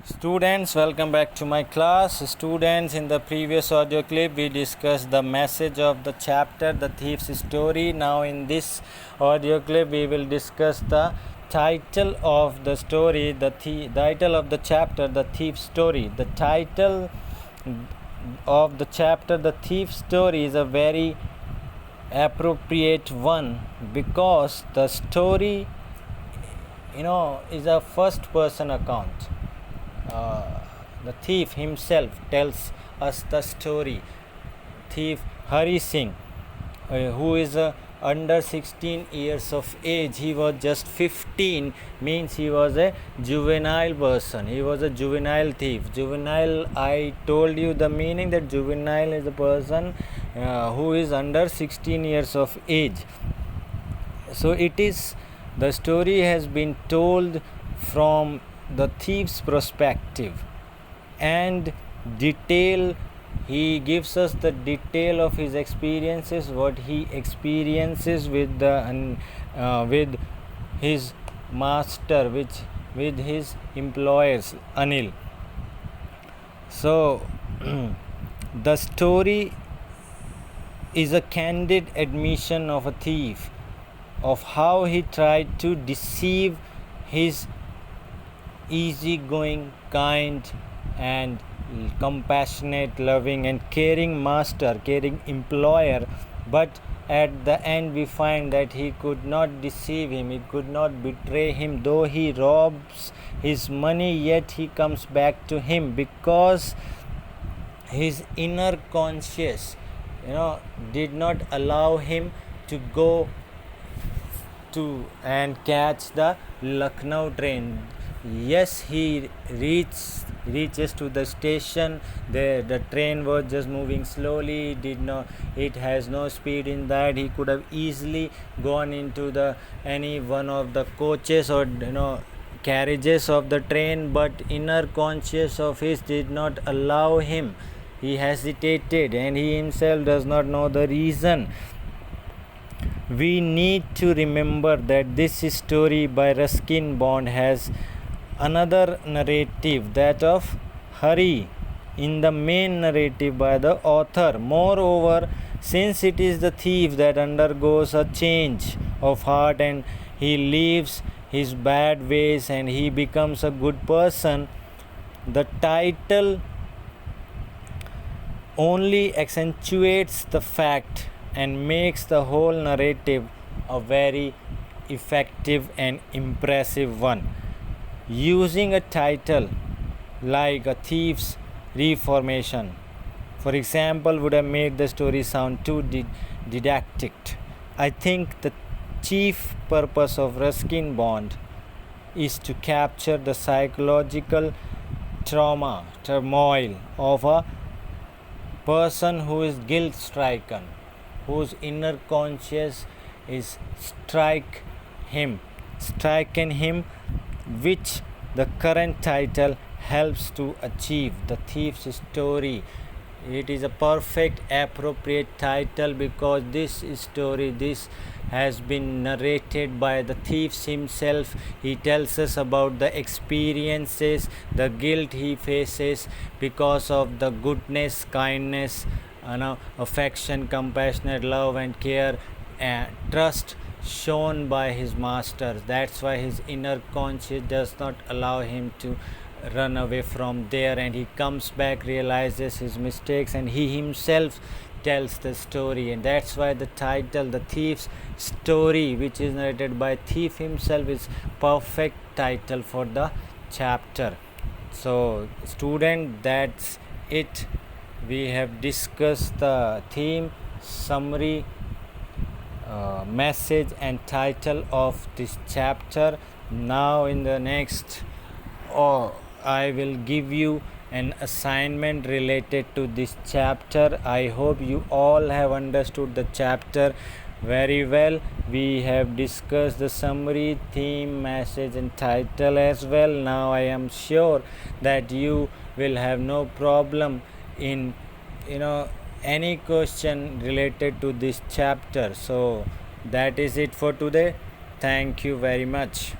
Students, welcome back to my class. Students, in the previous audio clip, we discussed the message of the chapter, The Thief's Story. Now, in this audio clip, we will discuss the title of the story, title of the chapter, The Thief's Story. The title of the chapter, The Thief's Story, is a very appropriate one because the story, is a first person account. The thief himself tells us the story. Thief Hari Singh, who is under 16 years of age, he was just 15, means he was a juvenile person. He was a juvenile thief. Juvenile, I told you the meaning that juvenile is a person who is under 16 years of age. So the story has been told from the thief's perspective, and he gives us the detail of his experiences, what he experiences with his master, with his employers, Anil. So the story is a candid admission of a thief, of how he tried to deceive his easygoing, kind, and compassionate, loving, and caring master, caring employer. But at the end, we find that he could not deceive him, he could not betray him. Though he robs his money, yet he comes back to him because his inner conscience, did not allow him to go to and catch the Lucknow train. Yes, he reaches to the station. The train was just moving slowly. It has no speed in that. He could have easily gone into any one of the coaches or carriages of the train, but inner conscience of his did not allow him. He hesitated, and he himself does not know the reason. We need to remember that this story by Ruskin Bond has another narrative, that of Hari, in the main narrative by the author. Moreover, since it is the thief that undergoes a change of heart and he leaves his bad ways and he becomes a good person, the title only accentuates the fact and makes the whole narrative a very effective and impressive one. Using a title like A Thief's Reformation, for example, would have made the story sound too didactic. I think the chief purpose of Ruskin Bond is to capture the psychological turmoil of a person who is guilt stricken, whose inner conscience is stricken him, which the current title helps to achieve. The Thief's Story. It is a perfect, appropriate title because this has been narrated by the thief himself. He tells us about the experiences, the guilt he faces because of the goodness, kindness, affection, compassionate love, and care, and trust shown by his masters. That's why his inner conscience does not allow him to run away from there, and he comes back, realizes his mistakes, and he himself tells the story. And that's why the title, The Thief's Story, which is narrated by thief himself, is perfect title for the chapter. So student, that's it. We have discussed the theme, summary, message, and title of this chapter. Now in the next I will give you an assignment related to this chapter. I hope you all have understood the chapter very well. We have discussed the summary, theme, message, and title as well. Now I am sure that you will have no problem in any question related to this chapter. So that is it for today. Thank you very much.